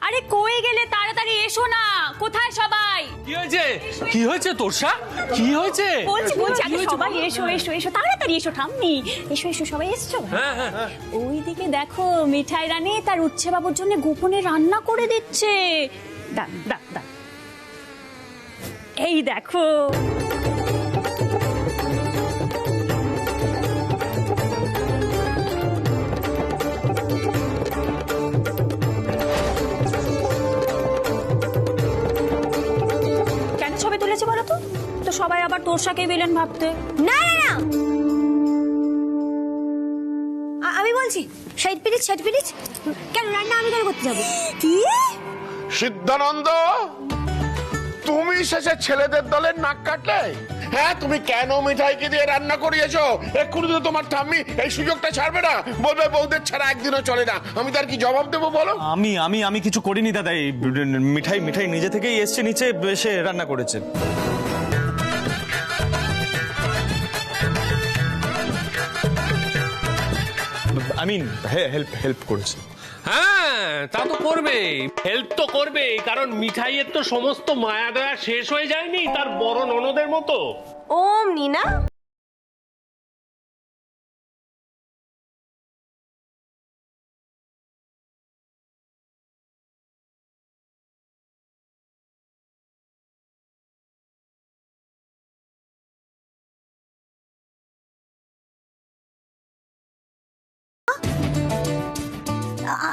আরে কই গেলে? তাড়াতাড়ি এসো না। কোথায় সবাই? কি হয়েছে? কি হয়েছে তোরসা? কি হয়েছে? বলছি আগে সবাই এসো এসো এসো, তাড়াতাড়ি এসো ঠাম্মি। এসো এসো, সবাই এসছো? হ্যাঁ হ্যাঁ। ওইদিকে দেখো, মিঠাই রানী তার উচ্ছে বাবুর জন্য গোপনে রান্না করে দিচ্ছে। দাঁড় দাঁড় দাঁড়, এই দেখো। কেন ছবি তুলেছে বলো তো? তো সবাই আবার তোরসাকে বিলেন ভাবতে। না না না, আমি বলছি ষাট পিরিচ কেন রান্না আমি কেন করতে যাবো? কি সিদ্ধানন্দ, তুমি শেষে ছেলেদের দলের নাক কাটলে? হ্যাঁ, তুমি কেন মিঠাইকে দিয়ে রান্না করিয়েছো? এক্ষুনি তো তোমার ঠাম্মি এই সুযোগটা ছাড়বে না, বলবে বউদের ছাড়া একদিনও চলে না। আমি তার কি জবাব দেবো বলো? আমি কিছু করিনি দাদা। এই মিঠাই নিজে থেকেই এসছে, নিচে এসে রান্না করেছে। হেল্প করেছে। হ্যাঁ, তা তো করবেই, হেল্প তো করবেই, কারণ মিঠাইয়ের তো সমস্ত মায়া দয়া শেষ হয়ে যায়নি তার বড় ননদের মতো। অমনি না?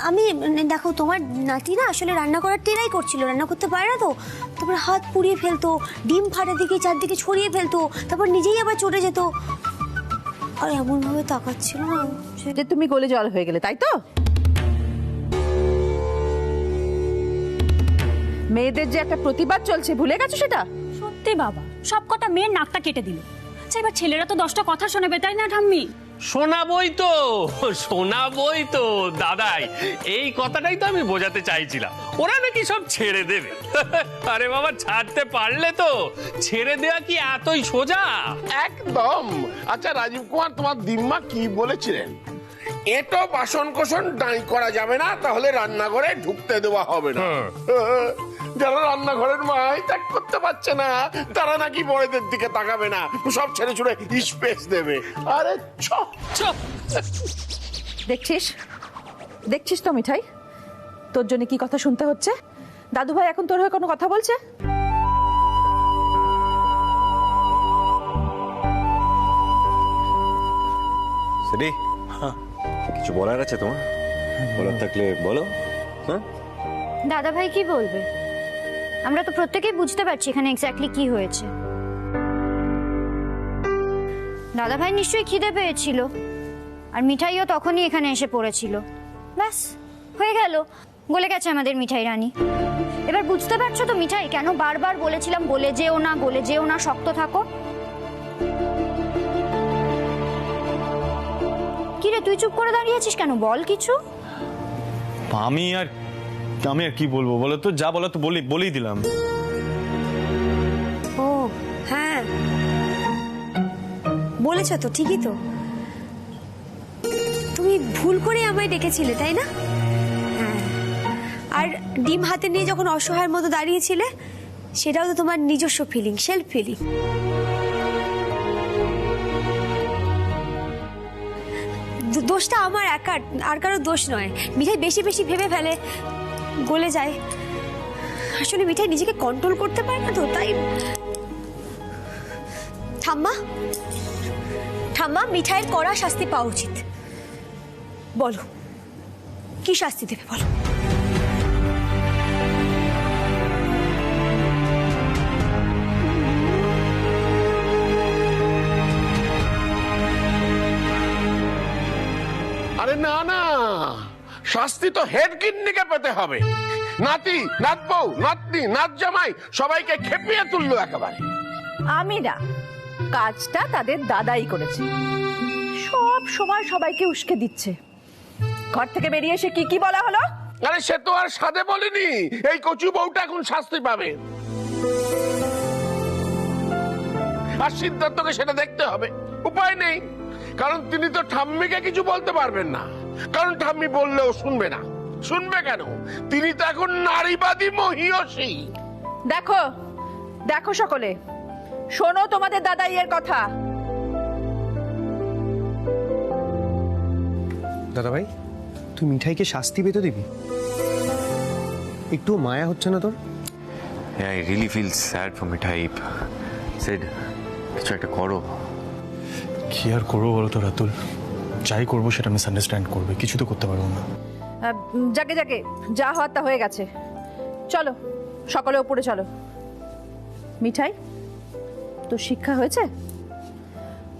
আমি দেখো, তোমার নাতি না আসলে রান্না করার টেরাই করছিল, রান্না করতে পারে না তো। তারপর হাত পুড়িয়ে ফেলতো, ডিম ফাটা দিকে চারদিকে ছড়িয়ে ফেলতো, তারপর নিজেই আবার চলে যেত। আর এমন ভাবে তাকাচ্ছিল না যে তুমি গলে জল হয়ে গেলে, তাই তো? মেয়েদের যে একটা প্রতিবাদ চলছে, ভুলে গেছো সেটা? সত্যি বাবা, সব কটা মেয়ের নাকটা কেটে দিল। আচ্ছা, এবার ছেলেরা তো 10টা কথা শোনাবে, তাই না ঠাম্মি? শোনাবই তো দাদাই, এই কথাটাই তো আমি বোঝাতে চাইছিলাম। ওরা নাকি সব ছেড়ে দেবে। আরে বাবা, ছাড়তে পারলে তো। ছেড়ে দেওয়া কি এতই সোজা? একদম। আচ্ছা রাজীব কুমার, তোমার দিম্মা কি বলেছিলেন? এটো বাসন কোসন নাই করা যাবে না, তাহলে রান্নাঘরে ঢুকতে দেওয়া হবে না। যারা রান্নাঘরের মাই ত্যাগ করতে পারছে না, তারা নাকি বড়দের দিকে তাকাবে না, সব ছেড়ে ছুড়ে স্পেস দেবে। আরে দেখছিস তো মিঠাই, তোর জন্য কি কথা শুনতে হচ্ছে? দাদু ভাই এখন তোর হয়ে কোনো কথা বলছে? সেটি কিছু বলার আছে তোমার? বলার থাকলে বলো। হ্যাঁ, দাদা ভাই কি বলবে? আমরা তো প্রত্যেকেই বুঝতে পারছি এখানে এক্স্যাক্টলি কি হয়েছে। দাদা ভাই নিশ্চয়ই খিদে পেয়েছিল, আর মিঠাইও তখনই এখানে এসে পড়েছিল। ব্যাস, হয়ে গেল, গলে গেছে আমাদের মিঠাই রানী। এবার বুঝতে পারছো তো মিঠাই, কেন বারবার বলেছিলাম গলে যেও না, শক্ত থাকো। কিরে, তুই চুপ করে দাঁড়িয়েছিস কেন? বল কিছু। আমি আর কি বলবো বলো তো? যা বলো তো বলেই দিলাম। ও হ্যাঁ, বলেছ তো, ঠিকই তো। তুমি ভুল করে আমায় ডেকেছিলে, তাই না? হ্যাঁ, আর ডিম হাতে নিয়ে যখন অসহায়ের মতো দাঁড়িয়েছিলে, সেটাও তো তোমার নিজস্ব ফিলিং, সেলফ ফিলিং। দোষটা আমার একার, আর কারো দোষ নয়। মিঠাই বেশি ভেবে ফেলে, গলে যায়। আসলে মিঠাই নিজেকে কন্ট্রোল করতে পারে না তো, তাই। ঠাম্মা, মিঠাইয়ের কড়া শাস্তি পাওয়া উচিত। বলো, কি শাস্তি দেবে বলো? আরে না না, শাস্তি তো হেড কিডনিকে পেতে হবে। নাতি, নাতবউ, নাতনি, নাত জামাই সবাইকে খেপিয়ে তুললো একেবারে। আমি না, কাজটা তাদের দাদাই করেছে। সব সময় সবাইকে উস্কে দিচ্ছে। ঘর থেকে বেরিয়ে এসে কি বলা হলো? আরে সে তো আর সাধে বলিনি, এই কচু বউটা এখন শাস্তি পাবে। আর সিদ্ধার্থকে সেটা দেখতে হবে, উপায় নেই। কারণ তিনি তো ঠাম্মিকে কিছু বলতে পারবেন না, কারণ ঠাম্মি বললেও শুনবে না। শুনবে কেন? তিনি তো এখন নারীবাদী মহিয়সী। দেখো দেখো সকলে, শোনো তোমাদের দাদাইয়ের কথা। দাদা ভাই, তুই মিঠাইকে শাস্তি পেতে দিবি? একটু মায়া হচ্ছে না তোর? I really feel sad for Mithai. সেড কিছু একটা করো। কি আর করবো বলো তো রাতুল, যাই করবো সেটা মিসআন্ডারস্ট্যান্ড করবে, কিছু তো করতে পারবো না। যাকে যাকে যা হওয়ার তা হয়ে গেছে, চলো সকলে উপরে চলো। মিঠাই, তোর শিক্ষা হয়েছে?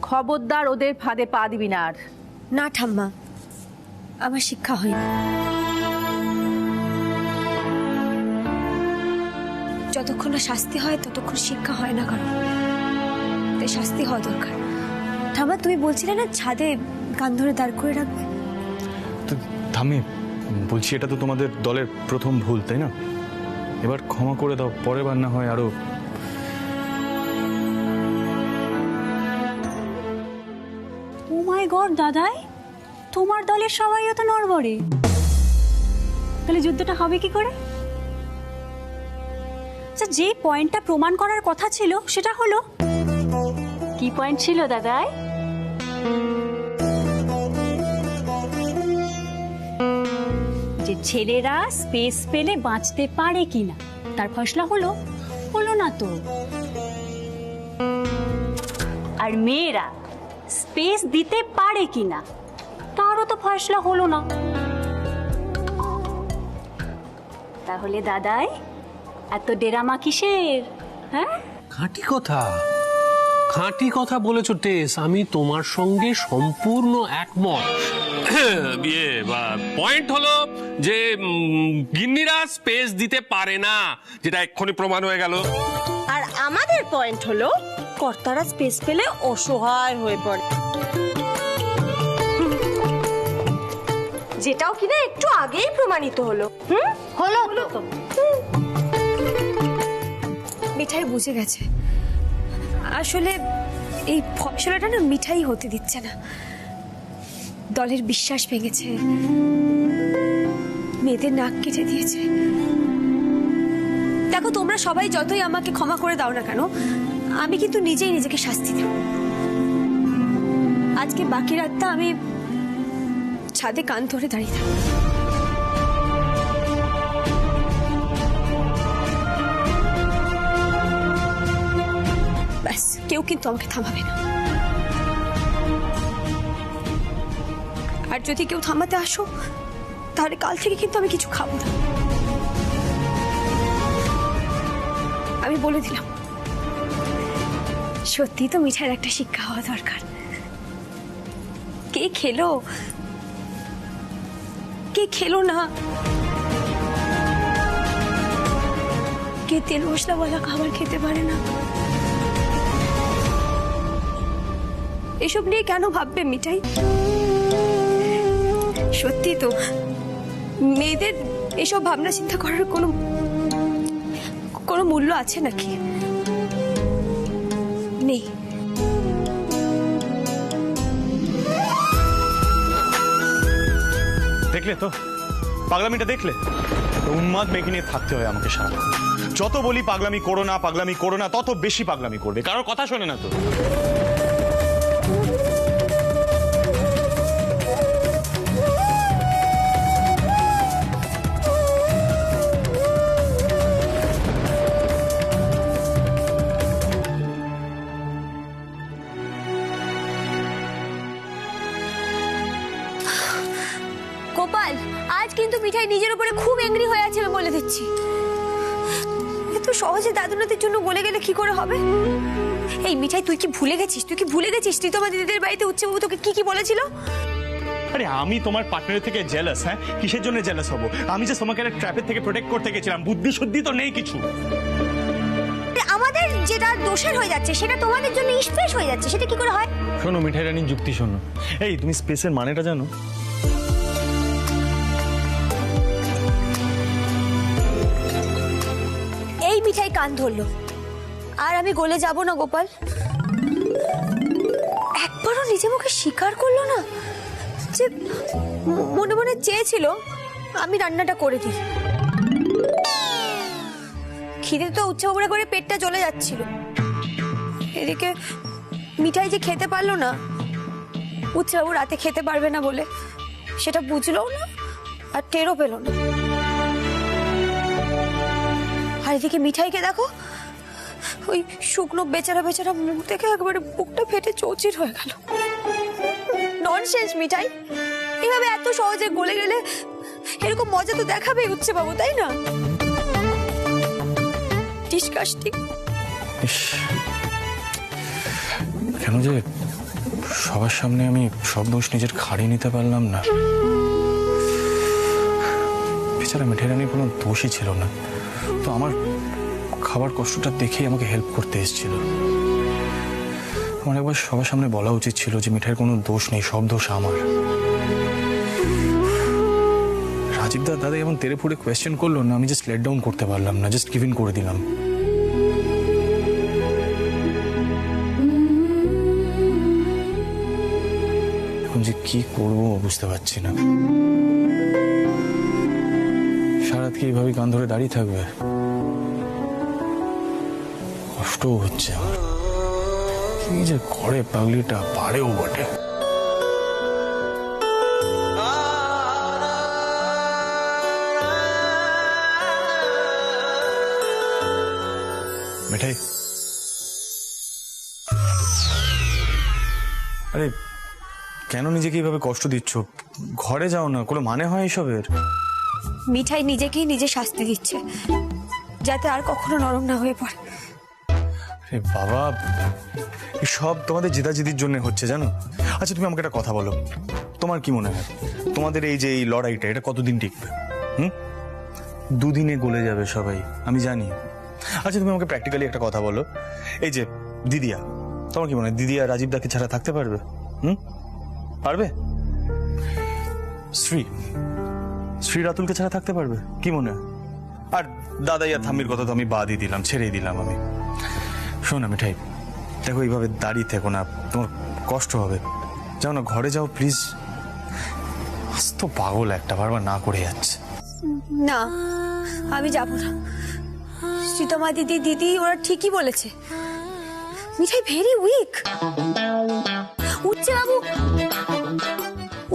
খবরদার ওদের ফাঁদে পা দিবি না আর। না ঠাম্মা, আমার শিক্ষা হয়নি। যতক্ষণ না শাস্তি হয় ততক্ষণ শিক্ষা হয় না কারণ, তাই শাস্তি হওয়া দরকার। ঠাম্মা, তুমি বলছিলে না ছাদে কান ধরে দাঁড় করে রাখবে? তো থামি, বলছি এটা তো তোমাদের দলের প্রথম ভুল, তাই না? এবার ক্ষমা করে দাও, পরের বার না হয় আরো। ও মাই গড দাদাই, তোমার দলের সবাইও তো নড়বড়ে, তাহলে যুদ্ধটা হবে কি করে? আচ্ছা, যে পয়েন্টটা প্রমাণ করার কথা ছিল সেটা হলো কি পয়েন্ট ছিল দাদাই? যে ছেলেরা স্পেস পেলে বাঁচতে পারে কিনা তার ফয়সলা হলো না তো। আর মেয়েরা স্পেস দিতে পারে কিনা তারও তো ফয়সলা হলো না। তাহলে দাদাই এত ডেরামা কিসের? হ্যাঁ, খাঁটি কথা বলেছো টেস, আমি তোমার সঙ্গে সম্পূর্ণ একমত। বিয়ে বা পয়েন্ট হলো যে গিন্নিরা স্পেস দিতে পারে না, যেটা এক্ষুনি প্রমাণ হয়ে গেল। আর আমাদের পয়েন্ট হলো কর্তারা স্পেস পেলে অসহায় হয়ে পড়ে, যেটাও কিনা একটু আগেই প্রমাণিত হলো। হলো তো। মিঠাই বুঝে গেছে, আসলে এই ফসলাটা না মিঠাই হতে দিচ্ছে না। দলের বিশ্বাস ভেঙেছে, মেয়েদের নাক কেটে দিয়েছে। দেখো, তোমরা সবাই যতই আমাকে ক্ষমা করে দাও না কেন, আমি কিন্তু নিজেই নিজেকে শাস্তি দেব। আজকে বাকি রাতটা আমি ছাদে কান ধরে দাঁড়িয়ে থাকবো। ব্যাস, কেউ কিন্তু আমাকে থামাবে না। আর যদি কেউ থামাতে আসো, তাহলে কাল থেকে কিন্তু আমি কিছু খাবো না। আমি বলে দিলাম। সত্যি তো মিঠার একটা শিক্ষা হওয়া দরকার। কে খেলো, কে খেলো না, কে তেল মশলাওয়ালা খাবার খেতে পারে না, এসব নিয়ে কেন ভাববে মিঠাই? সত্যি তো মেয়েদের এসব ভাবনা চিন্তা করার কোনো মূল্য আছে নাকি? নেই। দেখলে তো পাগলামিটা, দেখলে? উন্মাদ মেয়েকে নিয়ে থাকতে হয় আমাকে সারা। যত বলি পাগলামি করো না, তত বেশি পাগলামি করবে, কারোর কথা শোনে না তো। গোপাল, আজ কিন্তু মিঠাই নিজের উপরে খুব এংরি হয়ে আছে, আমি বলে দিচ্ছি। এত সহজে দাদুনাথের জন্য বলে গেলে কি করে হবে? এই মিঠাই, তুই কি ভুলে গেছিস? তুই তো আমার দিদিদের বাড়িতে উচ্চবাবু তোকে কি বলেছিল? আরে আমি তোমার পার্টনারের থেকে জেলাস? হ্যাঁ, কিসের জন্য জেলাস হবো? আমি যে তোমাকে একটা ট্র্যাপের থেকে প্রোটেক্ট করতে গেছিলাম, বুদ্ধি শুদ্ধি তো নেই কিছু। আমাদের যেটা দোষের হয়ে যাচ্ছে সেটা তোমাদের জন্য স্পেস হয়ে যাচ্ছে, সেটা কি করে হয়? শোনো মিঠাই রানীর যুক্তি শোনো। এই, তুমি স্পেসের মানেটা জানো? এই মিঠাই কান ধরলো, আর আমি গলে যাব না গোপাল। একবারও নিজে মুখে স্বীকার করলো না যে মনে মনে চেয়েছিল আমি রান্নাটা করে দিই। খিদে তো উচ্চ উপরে করে পেটটা চলে যাচ্ছিল, এদিকে মিঠাই যে খেতে পারলো না, উচ্চবাবু রাতে খেতে পারবে না বলে সেটা বুঝলোও না আর টেরও পেল না। আর এদিকে মিঠাইকে দেখো, ওই শুকনো বেচারা বেচারা মুখ দেখে একবারে বুকটা ফেটে চৌচির হয়ে গেল। ননসেন্স মিঠাই, এভাবে এত সহজে গলে গেলে এরকম মজা তো দেখাবে উচ্চবাবু, তাই না? ডিসকাস্টিং। কেন যে সবার সামনে আমি সব দোষ নিজের ঘাড়ে নিতে পারলাম না। বেচারা মিঠাই রানীর কোনো দোষই ছিল না, তো আমার খাবার কষ্টটা দেখেই আমাকে হেল্প করতে এসেছিল। আমার একবার সবার সামনে বলা উচিত ছিল যে মিঠাইয়ের কোনো দোষ নেই, সব দোষ আমার। রাজীব দাদা এমন তেরে ফুড়ে কোয়েশ্চেন করলো না, আমি জাস্ট লেট ডাউন করতে পারলাম না, জাস্ট গিভ ইন করে দিলাম। এখন যে কি করবো বুঝতে পারছি না। সারাত কি এইভাবে কান ধরে দাঁড়িয়ে থাকবে? কষ্টও হচ্ছে আমার। কি যে করে পাগলিটা, পারেও বটে। মিঠাই, আরে কেন নিজেকে এইভাবে কষ্ট দিচ্ছ? ঘরে যাও না, কোনো মানে হয় এসবের? মিঠাই নিজেকেই নিজে শাস্তি দিচ্ছে যাতে আর কখনো নরম না হয়ে পড়ে। আরে বাবা, সব তোমাদের জেদাজেদির জন্য হচ্ছে জানো। আচ্ছা তুমি আমাকে একটা কথা বলো, তোমার কি মনে হয় তোমাদের এই যে এই লড়াইটা এটা কতদিন টিকবে? দুদিনে গলে যাবে সবাই, আমি জানি। আচ্ছা তুমি আমাকে প্র্যাকটিক্যালি একটা কথা বলো, এই যে দিদিয়া, তোমার কি মনে হয় দিদিয়া রাজীব দাকে ছাড়া থাকতে পারবে? পারবে? শ্রী রাতুলকে ছাড়া থাকতে পারবে? কি মনে হয়? আর দাদাই আর থাম্মির কথা তো আমি বাদই দিলাম, ছেড়েই দিলাম আমি। শোনো মিঠাই, দেখো এইভাবে দাঁড়িয়ে থেকো না, তোমার কষ্ট হবে। যাও না, ঘরে যাও প্লিজ। আজ তো পাগল একটা, বারবার না করে যাচ্ছে। না, আমি যাব না। শ্রীতমা দিদি ওরা ঠিকই বলেছে, মিঠাই ভেরি উইক।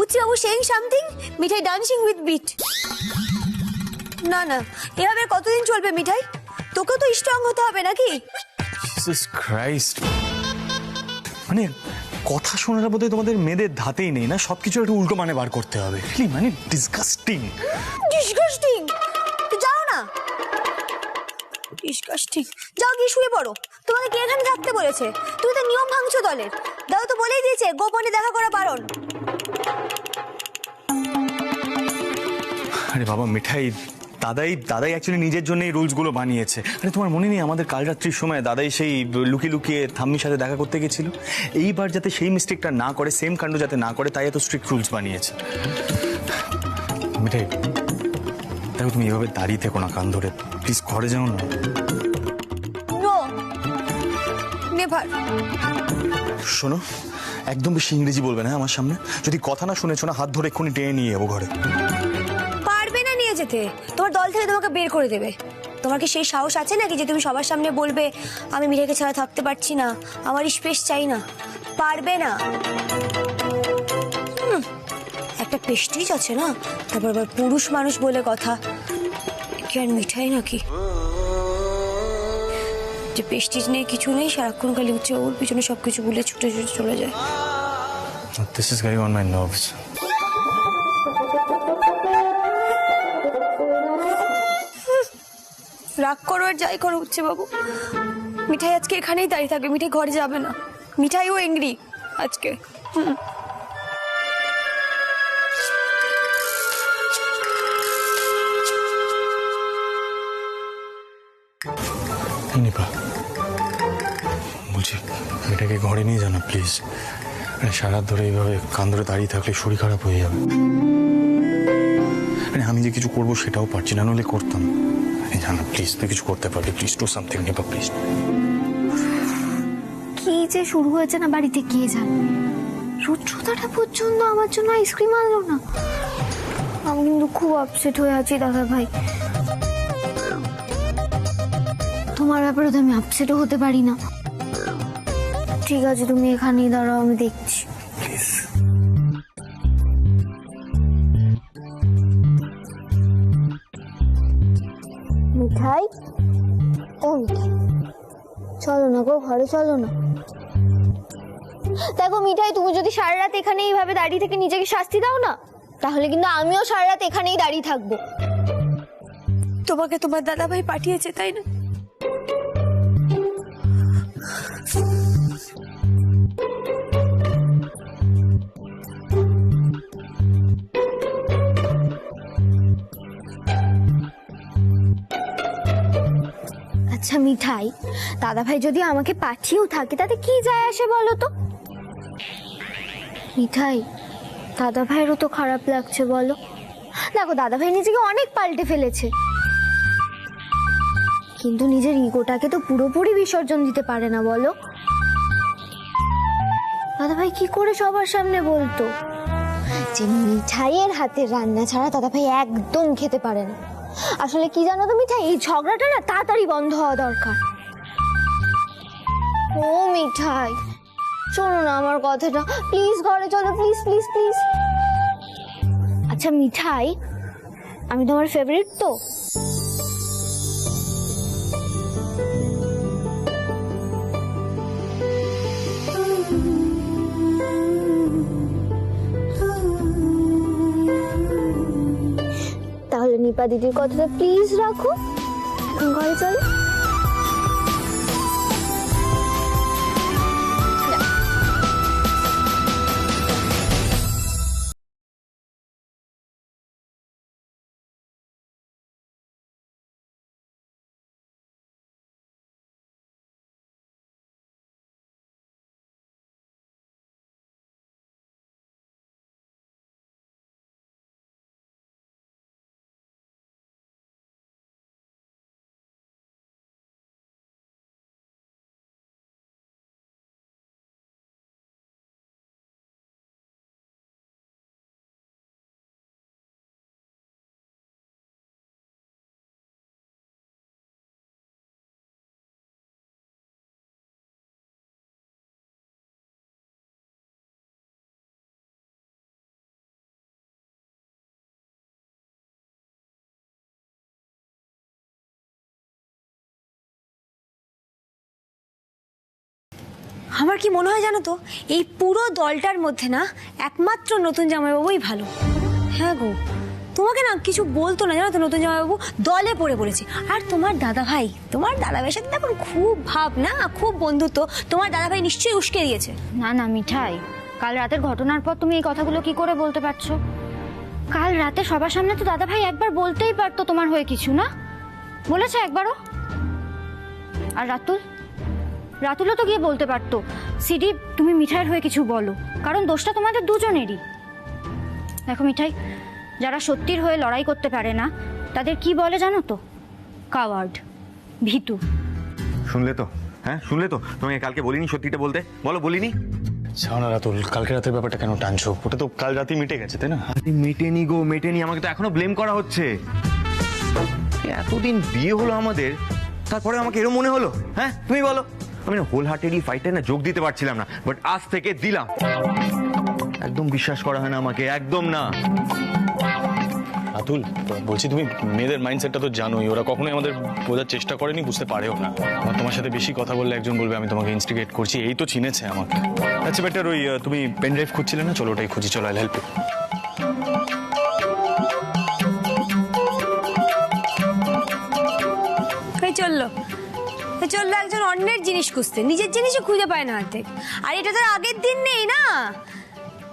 উচ্চবাবু saying something, Mithai dancing with beat. না না, এভাবে কতদিন চলবে মিঠাই? তোকেও তো স্ট্রং হতে হবে নাকি? জিসাস ক্রাইস্ট, মানে কথা শোনার বোধ হয় তোমাদের মেয়েদের ধাতেই নেই না, সবকিছু একটা উল্টো মানে বার করতে হবে। মানে ডিসগাস্টিং। ডিসগাস্টিং? যাও না, ডিসগাস্টিং। যাও গিয়ে শুয়ে পড়ো। তোমাকে কে এখানে থাকতে বলেছে? তুমি তো নিয়ম ভাঙছো দলের। দাদা তো বলেই দিয়েছে গোপনে দেখা করা বারণ। আরে বাবা মিঠাই, দাদাই অ্যাকচুয়ালি নিজের জন্য এই রুলস গুলো বানিয়েছে। আরে তোমার মনে নেই আমাদের কাল রাত্রির সময় দাদাই সেই লুকিয়ে লুকিয়ে থাম্মির সাথে দেখা করতে গেছিল? এইবার যাতে সেই মিস্টেকটা না করে, সেম কাণ্ড যাতে না করে, তাই এত স্ট্রিক্ট রুলস বানিয়েছে। মিঠাই দেখো, তুমি এভাবে দাঁড়িয়ে থেকো না কান ধরে, প্লিজ ঘরে যাও না। No, never. শোনো, একদম বেশি ইংরেজি বলবে না আমার সামনে। যদি কথা না শুনেছো না, হাত ধরে এক্ষুনি টেনে নিয়ে যাবো ঘরে। পারবে না নিয়ে যেতে, তোমার দল থেকে তোমাকে বের করে দেবে। তোমার কি সেই সাহস আছে নাকি যে তুমি সবার সামনে বলবে আমি মিঠাইকে ছাড়া থাকতে পারছি না, আমার স্পেস চাই না? পারবে না। একটা প্রেস্টিজ আছে না, তারপর আবার পুরুষ মানুষ বলে কথা। কি আর মিঠাই নাকি যে প্রেস্টিজ নেই, কিছু নেই, সারাক্ষণ খালি হচ্ছে ওর পিছনে সবকিছু ভুলে ছুটে ছুটে চলে যায়। This is getting on my nerves. রাগ করো আর যাই করো হচ্ছে বাবু, মিঠাই আজকে এখানেই দাঁড়িয়ে থাকবে, মিঠাই ঘরে যাবে না। মিঠাইও এংরি আজকে। নিপা বলছি, মেয়েটাকে ঘরে নিয়ে জানা প্লিজ। সারা ধরে এইভাবে কান ধরে দাঁড়িয়ে থাকলে শরীর খারাপ হয়ে যাবে। আমি যে কিছু করবো সেটাও পারছি না, নইলে করতাম। জানা প্লিজ, তুই কিছু করতে পারবি? Please do something Nipa, please. কি যে শুরু হয়েছে না বাড়িতে কে জানে। রুদ্রদাটা পর্যন্ত আমার জন্য আইসক্রিম আনলো না। আমি কিন্তু খুব আপসেট হয়ে আছি দাদা ভাই। তোমার ব্যাপারে তো আমি আপসেটও হতে পারি না। ঠিক আছে, তুমি এখানেই দাঁড়াও, আমি দেখছি। মিঠাই, ও মিঠাই, চলো না গো, ঘরে চলো না। দেখো মিঠাই, তুমি যদি সারা রাত এখানে এইভাবে দাঁড়িয়ে থেকে নিজেকে শাস্তি দাও না, তাহলে কিন্তু আমিও সারা রাত এখানেই দাঁড়িয়ে থাকবো। তোমাকে তোমার দাদা ভাই পাঠিয়েছে, তাই না? আচ্ছা মিঠাই, দাদা ভাই যদি আমাকে পাঠিয়েও থাকে তাতে কি যায় আসে বলো তো? মিঠাই, দাদা ভাইয়েরও তো খারাপ লাগছে বলো। দেখো, দাদা ভাই নিজেকে অনেক পাল্টে ফেলেছে, কিন্তু নিজের ইগোটাকে তো পুরোপুরি বিসর্জন দিতে পারে না বলো। দাদা ভাই কি করে সবার সামনে বলতো যে মিঠাইয়ের হাতের রান্না ছাড়া দাদা ভাই একদম খেতে পারে না? আসলে কি জানো তো মিঠাই, এই ঝগড়াটা না তাড়াতাড়ি বন্ধ হওয়া দরকার। ও মিঠাই, শোনো না আমার কথাটা, প্লিজ ঘরে চলো, প্লিজ প্লিজ প্লিজ। আচ্ছা মিঠাই, আমি তোমার ফেভারিট তো? তাহলে নিপা দিদির কথাটা প্লিজ রাখো, এখন ঘরে চলো। আমার কি মনে হয় জানো তো, এই পুরো দলটার মধ্যে না একমাত্র নতুন জামাইবাবুই ভালো। হ্যাঁ গো, তোমাকে না কিছু বলতো না জানো তো, নতুন জামাইবাবু দলে পড়ে পড়েছে। আর তোমার দাদা ভাইয়ের সাথে এখন খুব ভাব না, খুব বন্ধুত্ব। তোমার দাদা ভাই নিশ্চয়ই উস্কে দিয়েছে। না না মিঠাই, কাল রাতের ঘটনার পর তুমি এই কথাগুলো কি করে বলতে পারছো? কাল রাতে সবার সামনে তো দাদা ভাই একবার বলতেই পারতো তোমার হয়ে কিছু, না বলেছে একবারও? আর রাতুলও তো গিয়ে বলতে পারতো, সিডি তুমি মিঠাইয়ের হয়ে কিছু বলো, কারণ দোষটা তোমাদের দুজনেরই। দেখো মিঠাই, যারা সত্যির হয়ে লড়াই করতে পারে না তাদের কি বলে জানো তো? কাওয়ার্ড, ভীতু। শুনলে তো? হ্যাঁ শুনলে তো? তোমাকে কালকে বলিনি সত্যিটা বলতে? বলো বলিনি? ছাড়ো না রাতুল, কালকে রাতের ব্যাপারটা কেন টানছো? ওটা তো কাল রাতেই মিটে গেছে, তাই না? মেটেনি গো, মেটেনি। আমাকে তো এখনো ব্লেম করা হচ্ছে। এতদিন বিয়ে হলো আমাদের, তারপরে আমাকে এরকম মনে হলো? হ্যাঁ তুমি বলো। আমি না হোল হার্টেডলি ফাইটে না যোগ দিতে পারছিলাম না, বাট আজ থেকে দিলাম। একদম বিশ্বাস করা হয় না আমাকে, একদম না। রাতুল, বলছি তুমি মেয়েদের মাইন্ডসেটটা তো জানোই, ওরা কখনোই আমাদের বোঝার চেষ্টা করেনি, বুঝতে পারেও না। আমার তোমার সাথে বেশি কথা বললে একজন বলবে আমি তোমাকে ইনস্টিগেট করছি, এই তো চিনেছে আমাকে। আচ্ছা বেটার, ওই তুমি পেন ড্রাইভ খুঁজছিলে না, চলো ওটাই খুঁজি, চলো আই হেল্প ইউ। চললো একজন অন্যের জিনিস খুঁজতে, নিজের জিনিসও খুঁজে পায় না হাতে। আর এটা তো আগের দিন নেই না,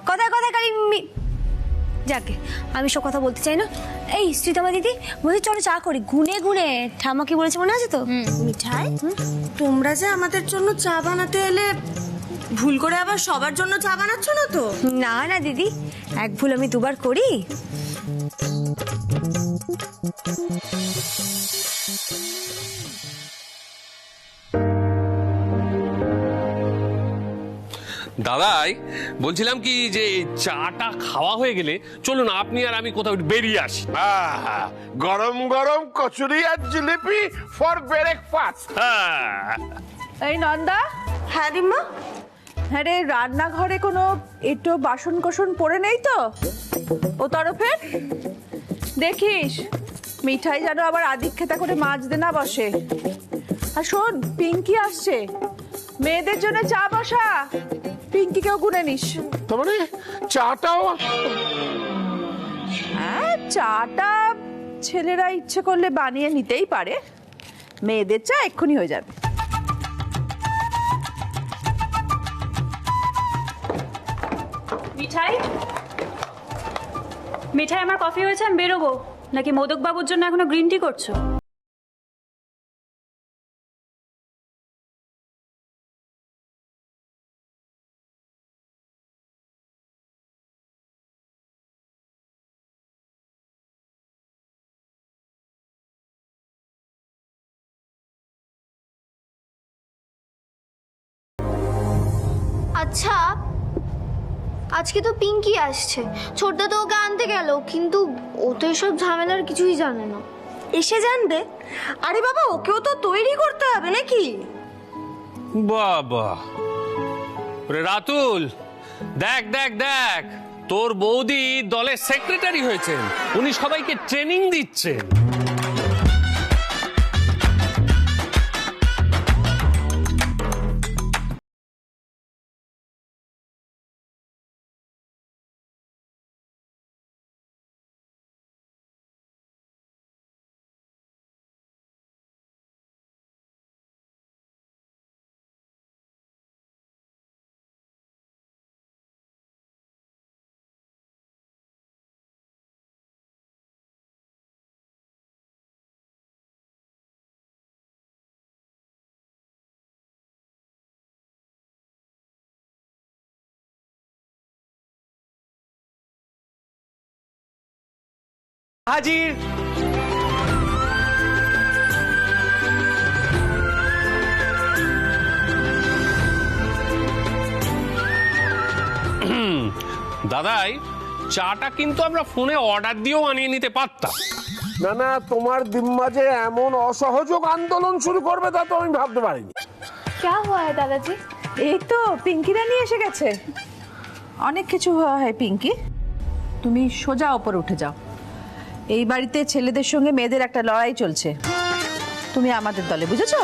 কথায় কথায় খালি যাকে আমি সব কথা বলতে চাই না। এই শ্রীতমা দিদি বলছি চলো চা করি, গুনে গুনে। ঠাম্মা কি বলেছে মনে আছে তো? মিঠাই, তোমরা যে আমাদের জন্য চা বানাতে এলে, ভুল করে আবার সবার জন্য চা বানাচ্ছ না তো? না না দিদি, এক ভুল আমি দুবার করি। দাও দাদাই বলছিলাম কি যে চাটা খাওয়া হয়ে গেলে চলুন আপনি আর আমি কোথাও বেরিয়ে আসি। আহা, গরম গরম কচুরি আর জিলিপি ফর ব্রেকফাস্ট। হ্যাঁ এই নন্দা। হ্যাঁ দিম্মা। হ্যাঁ রে, রান্নাঘরে কোনো এটো বাসন কোসন পড়ে নেই তো ও তরফে? দেখিস মিঠাই যেন আবার আদিক্ষেতা করে মাজতে না বসে। আর শোন, পিঙ্কি আসছে, মেয়েদের জন্য চা বসা, পিঙ্কিকেও গুনে নিস। তার মানে চাটাও? হ্যাঁ, চাটা ছেলেরা ইচ্ছে করলে বানিয়ে নিতেই পারে, মেয়েদের চা এক্ষুনি হয়ে যাবে। মিঠাই মিঠাই আমার কফি হয়েছে, আমি বেরোবো নাকি মোদক বাবুর জন্য এখনো গ্রিন টি করছো? আচ্ছা, আজকে তো পিঙ্কি আসছে, ছোটদা তো ওকে আনতে গেল, কিন্তু ও তো এসব ঝামেলার কিছুই জানে না। এসে জানবে? আরে বাবা, ওকেও তো তৈরি করতে হবে নাকি? বাবা ওরে রাতুল, দেখ দেখ দেখ, তোর বৌদি দলের সেক্রেটারি হয়েছেন, উনি সবাইকে ট্রেনিং দিচ্ছেন। হাজির। দাদাই, চাটা কিন্তু আমরা ফোনে অর্ডার দিয়েও আনিয়ে নিতে পারতাম। না না, তোমার দিম্মা যে এমন অসহযোগ আন্দোলন শুরু করবে তা তো আমি ভাবতে পারিনি। क्या हुआ है दादाजी? এই তো পিঙ্কি রানী এসে গেছে। অনেক কিছু হওয়া হয় পিঙ্কি, তুমি সোজা ওপরে উঠে যাও। এই বাড়িতে ছেলেদের সঙ্গে মেয়েদের একটা লড়াই চলছে, তুমি আমাদের দলে, বুঝেছো?